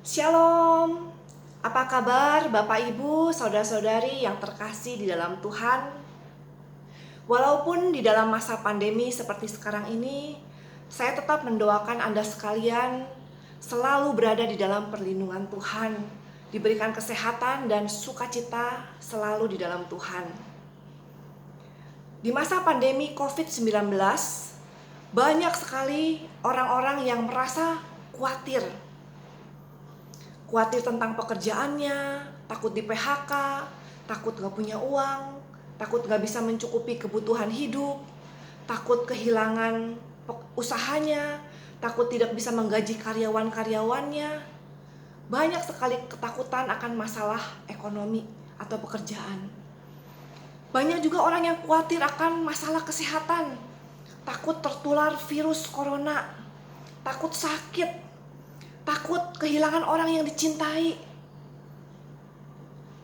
Shalom, apa kabar Bapak Ibu, Saudara-saudari yang terkasih di dalam Tuhan? Walaupun di dalam masa pandemi seperti sekarang ini, saya tetap mendoakan Anda sekalian selalu berada di dalam perlindungan Tuhan, diberikan kesehatan dan sukacita selalu di dalam Tuhan. Di masa pandemi COVID-19, banyak sekali orang-orang yang merasa khawatir tentang pekerjaannya, takut di PHK, takut gak punya uang, takut gak bisa mencukupi kebutuhan hidup, takut kehilangan usahanya, takut tidak bisa menggaji karyawan-karyawannya. Banyak sekali ketakutan akan masalah ekonomi atau pekerjaan. Banyak juga orang yang khawatir akan masalah kesehatan, takut tertular virus corona, takut sakit, takut kehilangan orang yang dicintai.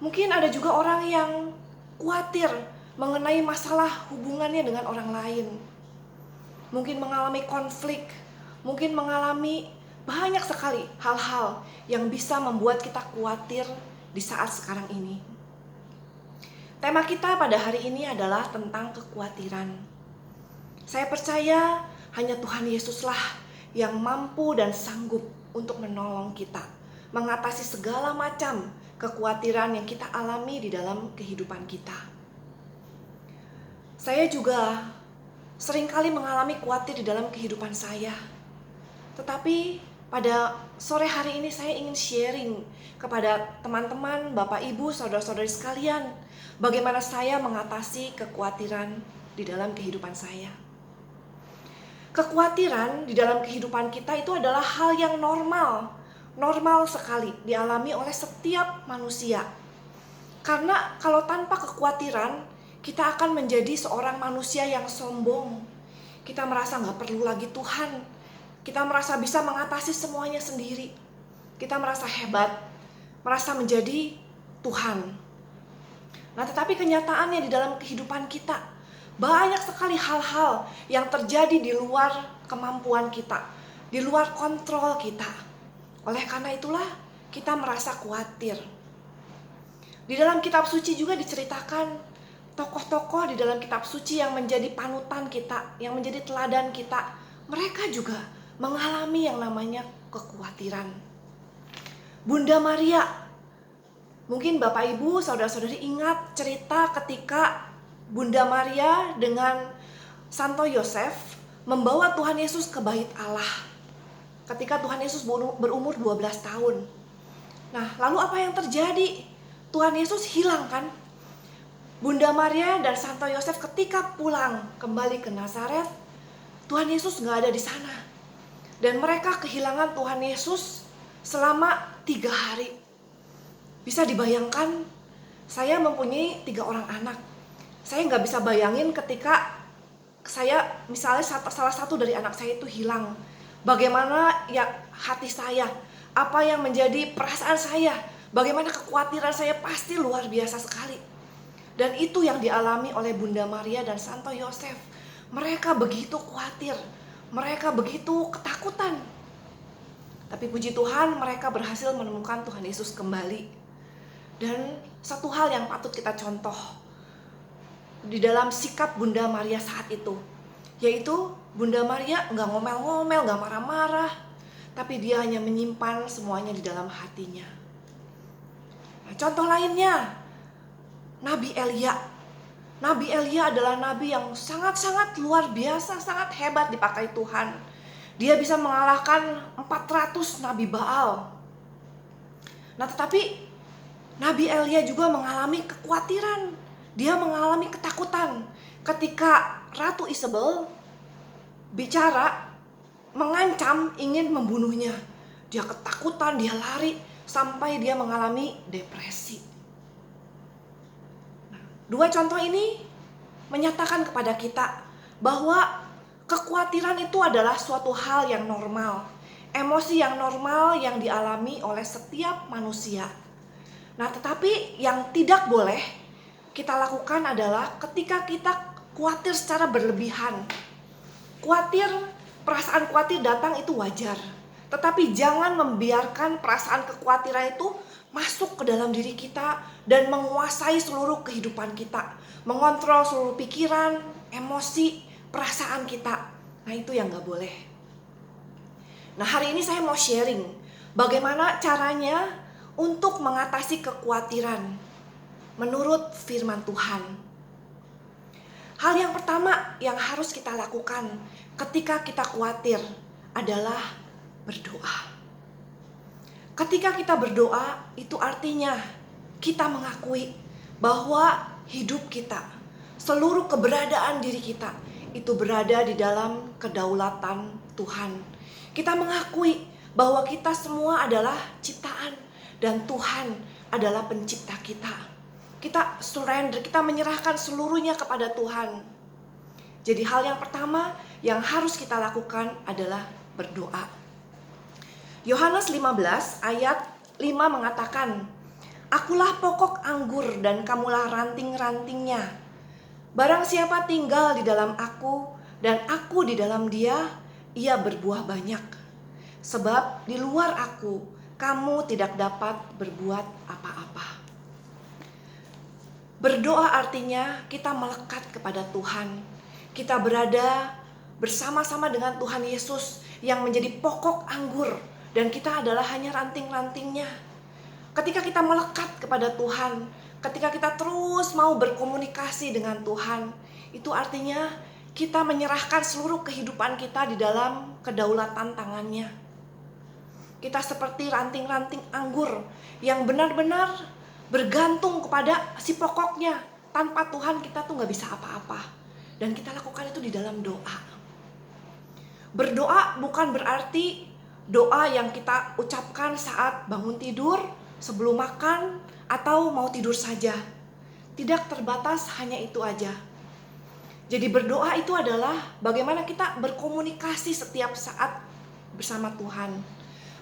Mungkin ada juga orang yang khawatir mengenai masalah hubungannya dengan orang lain. Mungkin mengalami konflik, mungkin mengalami banyak sekali hal-hal yang bisa membuat kita khawatir di saat sekarang ini. Tema kita pada hari ini adalah tentang kekhawatiran. Saya percaya hanya Tuhan Yesuslah yang mampu dan sanggup untuk menolong kita mengatasi segala macam kekhawatiran yang kita alami di dalam kehidupan kita. Saya juga seringkali mengalami khawatir di dalam kehidupan saya. Tetapi pada sore hari ini saya ingin sharing kepada teman-teman, Bapak Ibu, Saudara-saudari sekalian, bagaimana saya mengatasi kekhawatiran di dalam kehidupan saya. Kekhawatiran di dalam kehidupan kita itu adalah hal yang normal sekali dialami oleh setiap manusia. Karena kalau tanpa kekhawatiran, kita akan menjadi seorang manusia yang sombong. Kita merasa gak perlu lagi Tuhan. Kita merasa bisa mengatasi semuanya sendiri. Kita merasa hebat, merasa menjadi Tuhan. Nah, tetapi kenyataannya di dalam kehidupan kita, banyak sekali hal-hal yang terjadi di luar kemampuan kita, di luar kontrol kita. Oleh karena itulah kita merasa khawatir. Di dalam kitab suci juga diceritakan tokoh-tokoh di dalam kitab suci yang menjadi panutan kita, yang menjadi teladan kita. Mereka juga mengalami yang namanya kekhawatiran. Bunda Maria, mungkin Bapak Ibu, Saudara-saudari ingat cerita ketika Bunda Maria dengan Santo Yosef membawa Tuhan Yesus ke bait Allah ketika Tuhan Yesus berumur 12 tahun. Nah, lalu apa yang terjadi? Tuhan Yesus hilang kan? Bunda Maria dan Santo Yosef ketika pulang kembali ke Nazaret, Tuhan Yesus gak ada di sana. Dan mereka kehilangan Tuhan Yesus selama 3 hari. Bisa dibayangkan, saya mempunyai 3 orang anak. Saya nggak bisa bayangin ketika saya, misalnya salah satu dari anak saya itu hilang. Bagaimana ya hati saya, apa yang menjadi perasaan saya, bagaimana kekhawatiran saya pasti luar biasa sekali. Dan itu yang dialami oleh Bunda Maria dan Santo Yosef. Mereka begitu khawatir, mereka begitu ketakutan. Tapi puji Tuhan, mereka berhasil menemukan Tuhan Yesus kembali. Dan satu hal yang patut kita contoh di dalam sikap Bunda Maria saat itu, yaitu Bunda Maria gak ngomel-ngomel, gak marah-marah, tapi dia hanya menyimpan semuanya di dalam hatinya. Nah, contoh lainnya, Nabi Elia. Nabi Elia adalah nabi yang sangat-sangat luar biasa, sangat hebat dipakai Tuhan. Dia bisa mengalahkan 400 Nabi Baal. Nah, tetapi Nabi Elia juga mengalami kekhawatiran. Dia mengalami ketakutan ketika Ratu Isabel bicara, mengancam ingin membunuhnya. Dia ketakutan, dia lari sampai dia mengalami depresi. Nah, 2 contoh ini menyatakan kepada kita bahwa kekhawatiran itu adalah suatu hal yang normal, emosi yang normal yang dialami oleh setiap manusia. Nah, tetapi yang tidak boleh kita lakukan adalah ketika kita khawatir secara berlebihan. Perasaan khawatir datang itu wajar. Tetapi jangan membiarkan perasaan kekhawatiran itu masuk ke dalam diri kita dan menguasai seluruh kehidupan kita, mengontrol seluruh pikiran, emosi, perasaan kita. Nah, itu yang gak boleh. Nah, hari ini saya mau sharing bagaimana caranya untuk mengatasi kekhawatiran menurut firman Tuhan. Hal yang pertama yang harus kita lakukan ketika kita khawatir adalah berdoa. Ketika kita berdoa, itu artinya kita mengakui bahwa hidup kita, seluruh keberadaan diri kita, itu berada di dalam kedaulatan Tuhan. Kita mengakui bahwa kita semua adalah ciptaan dan Tuhan adalah pencipta kita. Kita surrender, kita menyerahkan seluruhnya kepada Tuhan. Jadi hal yang pertama yang harus kita lakukan adalah berdoa. Yohanes 15 ayat 5 mengatakan, "Akulah pokok anggur dan kamulah ranting-rantingnya. Barang siapa tinggal di dalam aku dan aku di dalam dia, ia berbuah banyak. Sebab di luar aku, kamu tidak dapat berbuat apa-apa." Berdoa artinya kita melekat kepada Tuhan. Kita berada bersama-sama dengan Tuhan Yesus yang menjadi pokok anggur dan kita adalah hanya ranting-rantingnya. Ketika kita melekat kepada Tuhan, ketika kita terus mau berkomunikasi dengan Tuhan, itu artinya kita menyerahkan seluruh kehidupan kita di dalam kedaulatan tangannya. Kita seperti ranting-ranting anggur yang benar-benar bergantung kepada si pokoknya. Tanpa Tuhan kita tuh gak bisa apa-apa. Dan kita lakukan itu di dalam doa. Berdoa bukan berarti doa yang kita ucapkan saat bangun tidur, sebelum makan, atau mau tidur saja. Tidak terbatas hanya itu aja. Jadi berdoa itu adalah bagaimana kita berkomunikasi setiap saat bersama Tuhan.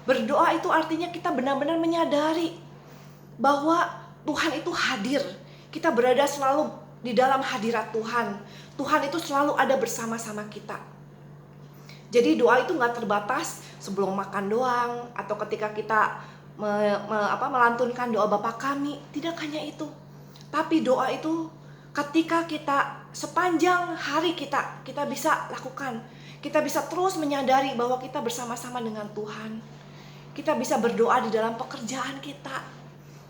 Berdoa itu artinya kita benar-benar menyadari bahwa Tuhan itu hadir. Kita berada selalu di dalam hadirat Tuhan. Tuhan itu selalu ada bersama-sama kita. Jadi doa itu gak terbatas sebelum makan doang, atau ketika kita melantunkan doa Bapa Kami. Tidak hanya itu, tapi doa itu ketika kita sepanjang hari kita bisa lakukan. Kita bisa terus menyadari bahwa kita bersama-sama dengan Tuhan. Kita bisa berdoa di dalam pekerjaan kita.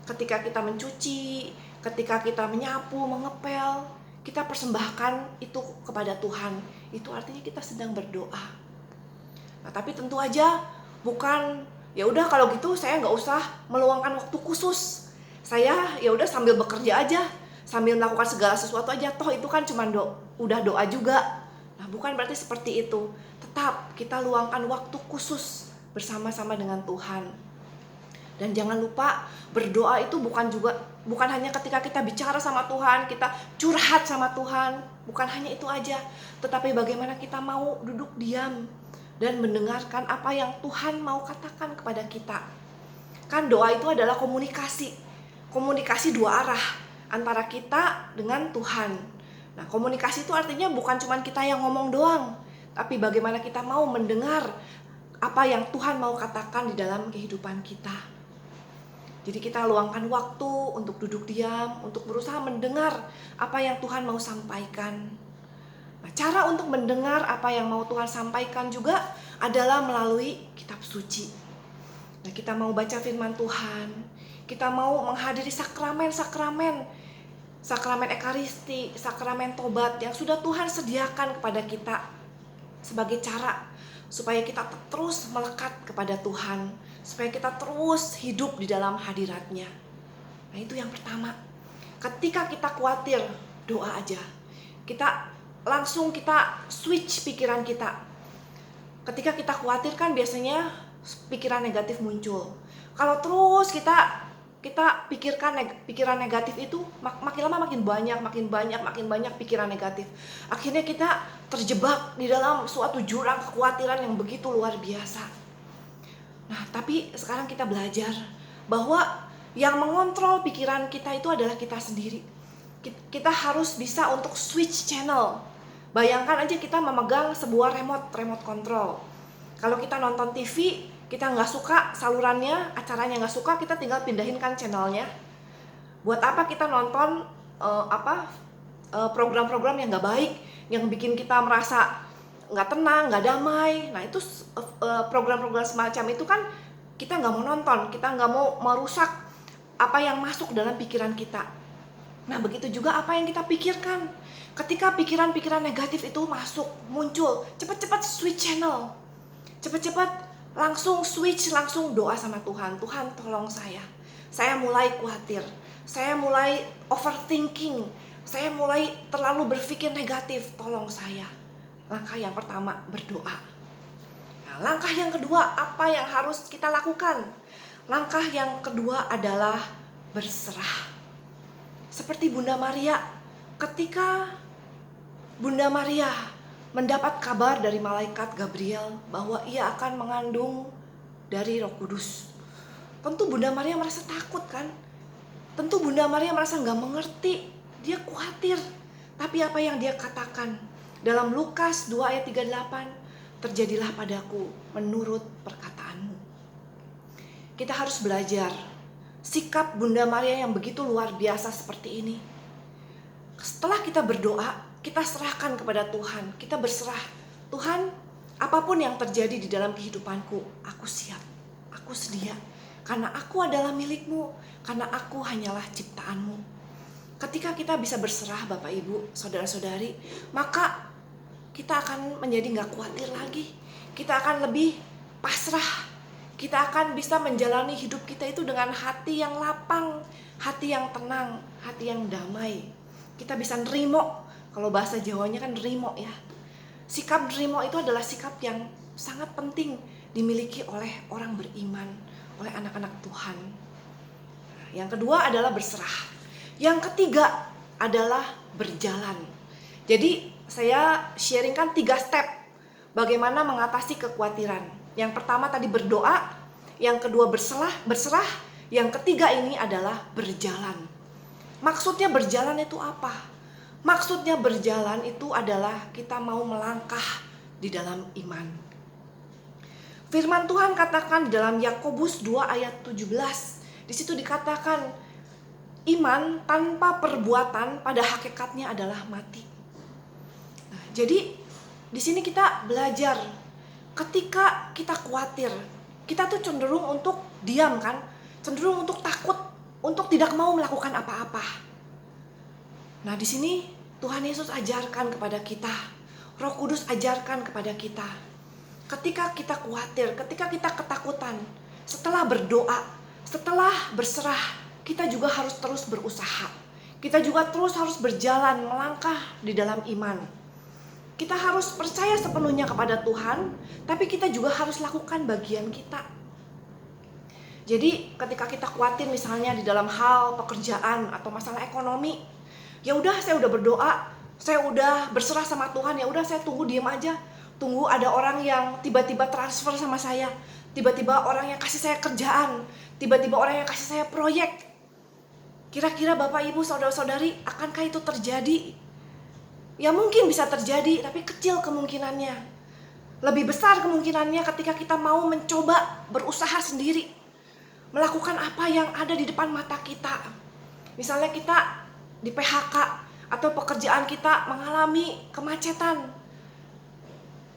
Ketika kita mencuci, ketika kita menyapu, mengepel, kita persembahkan itu kepada Tuhan. Itu artinya kita sedang berdoa. Nah, tapi tentu aja bukan ya udah kalau gitu saya nggak usah meluangkan waktu khusus. Saya ya udah sambil bekerja aja, sambil melakukan segala sesuatu aja. Toh itu kan cuma udah doa juga. Nah, bukan berarti seperti itu. Tetap kita luangkan waktu khusus bersama-sama dengan Tuhan. Dan jangan lupa berdoa itu bukan hanya ketika kita bicara sama Tuhan, kita curhat sama Tuhan, bukan hanya itu aja, tetapi bagaimana kita mau duduk diam dan mendengarkan apa yang Tuhan mau katakan kepada kita. Kan doa itu adalah komunikasi dua arah antara kita dengan Tuhan. Nah, komunikasi itu artinya bukan cuma kita yang ngomong doang, tapi bagaimana kita mau mendengar apa yang Tuhan mau katakan di dalam kehidupan kita. Jadi kita luangkan waktu untuk duduk diam, untuk berusaha mendengar apa yang Tuhan mau sampaikan. Nah, cara untuk mendengar apa yang mau Tuhan sampaikan juga adalah melalui kitab suci. Nah, kita mau baca firman Tuhan, kita mau menghadiri sakramen ekaristi, sakramen tobat yang sudah Tuhan sediakan kepada kita sebagai cara supaya kita terus melekat kepada Tuhan, supaya kita terus hidup di dalam hadirat-Nya. Nah, itu yang pertama. Ketika kita khawatir, doa aja. Kita switch pikiran kita. Ketika kita khawatir kan biasanya pikiran negatif muncul. Kalau terus kita pikirkan pikiran negatif itu makin lama makin banyak pikiran negatif. Akhirnya kita terjebak di dalam suatu jurang kekhawatiran yang begitu luar biasa. Nah, tapi sekarang kita belajar bahwa yang mengontrol pikiran kita itu adalah kita sendiri. Kita harus bisa untuk switch channel. Bayangkan aja kita memegang sebuah remote control. Kalau kita nonton TV, kita nggak suka salurannya, acaranya nggak suka, kita tinggal pindahin kan channelnya. Buat apa kita nonton program-program yang nggak baik, yang bikin kita merasa nggak tenang, nggak damai. Nah itu program-program semacam itu kan kita nggak mau nonton, kita nggak mau merusak apa yang masuk dalam pikiran kita. Nah begitu juga apa yang kita pikirkan. Ketika pikiran-pikiran negatif itu masuk, muncul, cepat-cepat switch channel, cepat-cepat langsung switch, langsung doa sama Tuhan. Tuhan tolong saya mulai khawatir, saya mulai overthinking, saya mulai terlalu berpikir negatif, tolong saya. Langkah yang pertama, berdoa. Nah, langkah yang kedua, apa yang harus kita lakukan? Langkah yang kedua adalah berserah. Seperti Bunda Maria, ketika Bunda Maria mendapat kabar dari malaikat Gabriel bahwa ia akan mengandung dari Roh Kudus. Tentu Bunda Maria merasa takut kan? Tentu Bunda Maria merasa nggak mengerti, dia khawatir. Tapi apa yang dia katakan? Dalam Lukas 2 ayat 38, terjadilah padaku menurut perkataanmu. Kita harus belajar sikap Bunda Maria yang begitu luar biasa seperti ini. Setelah kita berdoa, kita serahkan kepada Tuhan, kita berserah. Tuhan, apapun yang terjadi di dalam kehidupanku, aku siap, aku sedia. Karena aku adalah milikmu, karena aku hanyalah ciptaanmu. Ketika kita bisa berserah Bapak Ibu, Saudara-saudari, maka kita akan menjadi gak khawatir lagi. Kita akan lebih pasrah. Kita akan bisa menjalani hidup kita itu dengan hati yang lapang, hati yang tenang, hati yang damai. Kita bisa nerimo. Kalau bahasa Jawanya kan nerimo ya. Sikap nerimo itu adalah sikap yang sangat penting dimiliki oleh orang beriman, oleh anak-anak Tuhan. Yang kedua adalah berserah. Yang ketiga adalah berjalan. Jadi saya sharingkan 3 step bagaimana mengatasi kekhawatiran. Yang pertama tadi berdoa, yang kedua berserah, yang ketiga ini adalah berjalan. Maksudnya berjalan itu apa? Maksudnya berjalan itu adalah kita mau melangkah di dalam iman. Firman Tuhan katakan dalam Yakobus 2 ayat 17. Di situ dikatakan iman tanpa perbuatan pada hakikatnya adalah mati. Nah, jadi di sini kita belajar ketika kita khawatir, kita tuh cenderung untuk diam kan? Cenderung untuk takut, untuk tidak mau melakukan apa-apa. Nah, di sini Tuhan Yesus ajarkan kepada kita, Roh Kudus ajarkan kepada kita. Ketika kita khawatir, ketika kita ketakutan, setelah berdoa, setelah berserah, kita juga harus terus berusaha. Kita juga terus harus berjalan, melangkah di dalam iman. Kita harus percaya sepenuhnya kepada Tuhan, tapi kita juga harus lakukan bagian kita. Jadi ketika kita khawatir misalnya di dalam hal pekerjaan atau masalah ekonomi, ya udah saya udah berdoa, saya udah berserah sama Tuhan, ya udah saya tunggu diam aja. Tunggu ada orang yang tiba-tiba transfer sama saya, tiba-tiba orang yang kasih saya kerjaan, tiba-tiba orang yang kasih saya proyek. Kira-kira Bapak Ibu Saudara-saudari, akankah itu terjadi? Ya mungkin bisa terjadi, tapi kecil kemungkinannya. Lebih besar kemungkinannya ketika kita mau mencoba berusaha sendiri, melakukan apa yang ada di depan mata kita. Misalnya kita di PHK atau pekerjaan kita mengalami kemacetan,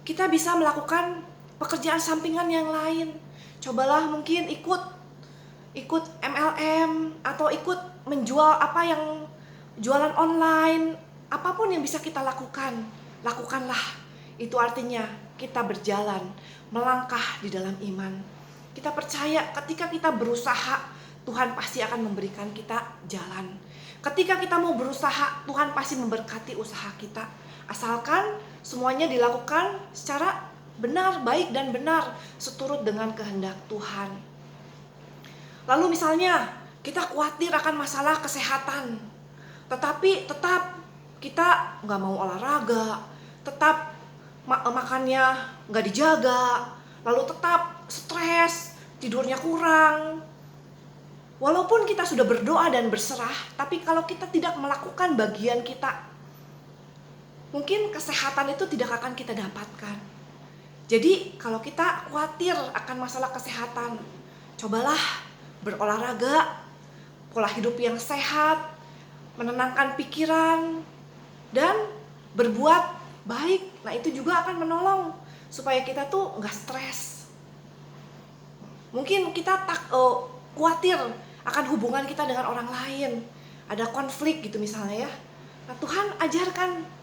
kita bisa melakukan pekerjaan sampingan yang lain. Cobalah mungkin ikut MLM atau ikut menjual apa yang jualan online. Apapun yang bisa kita lakukan, lakukanlah. Itu artinya kita berjalan, melangkah di dalam iman. Kita percaya ketika kita berusaha, Tuhan pasti akan memberikan kita jalan. Ketika kita mau berusaha, Tuhan pasti memberkati usaha kita. Asalkan semuanya dilakukan secara benar, baik dan benar, seturut dengan kehendak Tuhan. Lalu misalnya kita khawatir akan masalah kesehatan, tetapi tetap kita nggak mau olahraga, tetap makannya nggak dijaga, lalu tetap stres, tidurnya kurang. Walaupun kita sudah berdoa dan berserah, tapi kalau kita tidak melakukan bagian kita, mungkin kesehatan itu tidak akan kita dapatkan. Jadi kalau kita khawatir akan masalah kesehatan, cobalah berolahraga, pola hidup yang sehat, menenangkan pikiran, dan berbuat baik. Nah itu juga akan menolong supaya kita tuh nggak stres. Mungkin kita khawatir akan hubungan kita dengan orang lain, ada konflik gitu misalnya ya. Nah Tuhan ajarkan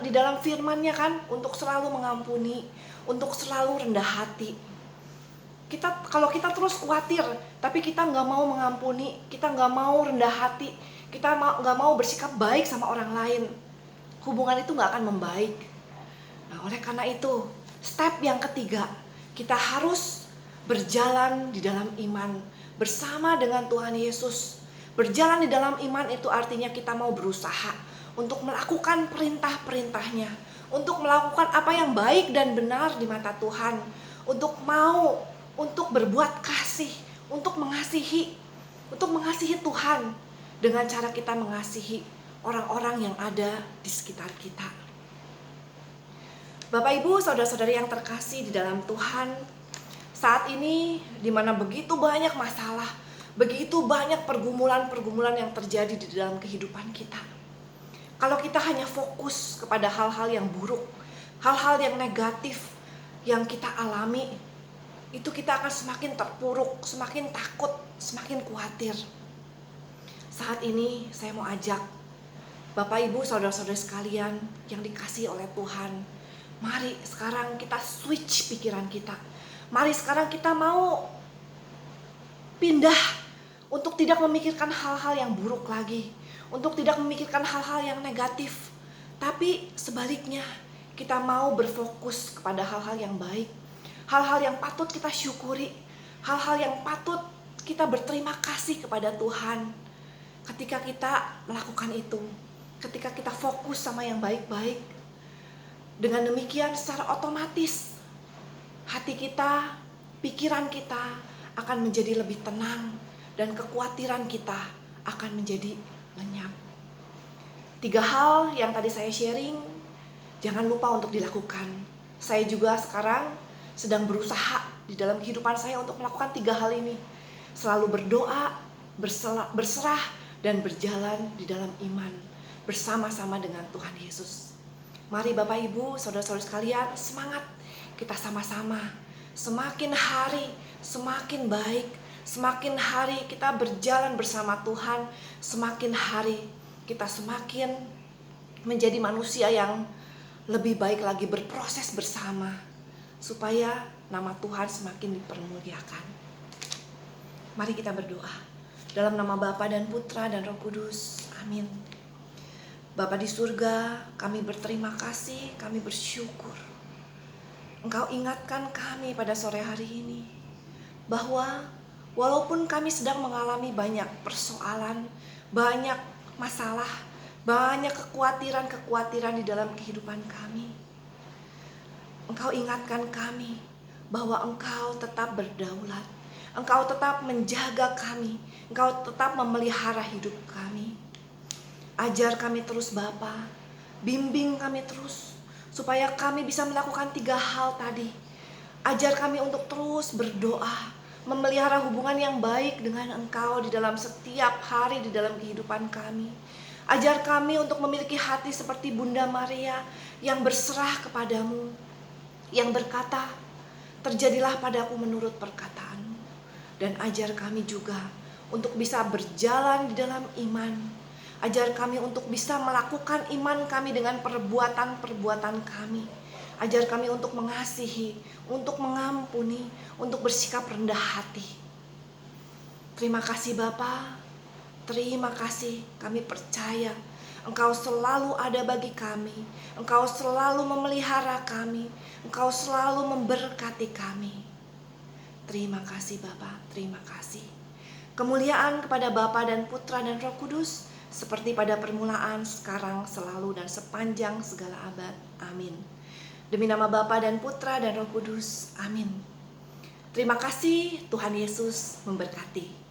di dalam firman-Nya kan untuk selalu mengampuni, untuk selalu rendah hati. Kalau kita terus khawatir, tapi kita nggak mau mengampuni, kita nggak mau rendah hati, kita nggak mau bersikap baik sama orang lain, hubungan itu nggak akan membaik. Nah, oleh karena itu, step yang ketiga, kita harus berjalan di dalam iman bersama dengan Tuhan Yesus. Berjalan di dalam iman itu artinya kita mau berusaha untuk melakukan perintah-perintahnya, untuk melakukan apa yang baik dan benar di mata Tuhan, untuk berbuat kasih, untuk mengasihi Tuhan dengan cara kita mengasihi orang-orang yang ada di sekitar kita. Bapak Ibu, saudara-saudari yang terkasih di dalam Tuhan, saat ini di mana begitu banyak masalah, begitu banyak pergumulan-pergumulan yang terjadi di dalam kehidupan kita. Kalau kita hanya fokus kepada hal-hal yang buruk, hal-hal yang negatif yang kita alami, itu kita akan semakin terpuruk, semakin takut, semakin khawatir. Saat ini saya mau ajak Bapak Ibu saudara-saudari sekalian yang dikasihi oleh Tuhan, mari sekarang kita switch pikiran kita. Mari sekarang kita mau pindah untuk tidak memikirkan hal-hal yang buruk lagi, untuk tidak memikirkan hal-hal yang negatif, tapi sebaliknya kita mau berfokus kepada hal-hal yang baik, hal-hal yang patut kita syukuri, hal-hal yang patut kita berterima kasih kepada Tuhan. Ketika kita melakukan itu, ketika kita fokus sama yang baik-baik, dengan demikian secara otomatis hati kita, pikiran kita akan menjadi lebih tenang dan kekhawatiran kita akan menjadi lenyap. 3 hal yang tadi saya sharing, jangan lupa untuk dilakukan. Saya juga sekarang sedang berusaha di dalam kehidupan saya untuk melakukan 3 hal ini. Selalu berdoa, berserah, dan berjalan di dalam iman bersama-sama dengan Tuhan Yesus. Mari Bapak Ibu, saudara-saudara sekalian, semangat kita sama-sama. Semakin hari semakin baik, semakin hari kita berjalan bersama Tuhan, semakin hari kita semakin menjadi manusia yang lebih baik lagi, berproses bersama supaya nama Tuhan semakin dipermuliakan. Mari kita berdoa. Dalam nama Bapa dan Putra dan Roh Kudus. Amin. Bapa di surga, kami berterima kasih, kami bersyukur. Engkau ingatkan kami pada sore hari ini bahwa walaupun kami sedang mengalami banyak persoalan, banyak masalah, banyak kekhawatiran di dalam kehidupan kami, Engkau ingatkan kami bahwa Engkau tetap berdaulat, Engkau tetap menjaga kami, Engkau tetap memelihara hidup kami. Ajar kami terus Bapa, bimbing kami terus, supaya kami bisa melakukan 3 hal tadi. Ajar kami untuk terus berdoa, memelihara hubungan yang baik dengan Engkau di dalam setiap hari di dalam kehidupan kami. Ajar kami untuk memiliki hati seperti Bunda Maria yang berserah kepadamu, yang berkata, terjadilah padaku menurut perkataanmu. Dan ajar kami juga untuk bisa berjalan di dalam iman. Ajar kami untuk bisa melakukan iman kami dengan perbuatan-perbuatan kami. Ajar kami untuk mengasihi, untuk mengampuni, untuk bersikap rendah hati. Terima kasih Bapa, terima kasih, kami percaya Engkau selalu ada bagi kami. Engkau selalu memelihara kami. Engkau selalu memberkati kami. Terima kasih Bapa, terima kasih. Kemuliaan kepada Bapa dan Putra dan Roh Kudus, seperti pada permulaan, sekarang, selalu, dan sepanjang segala abad. Amin. Demi nama Bapa dan Putra dan Roh Kudus. Amin. Terima kasih, Tuhan Yesus memberkati.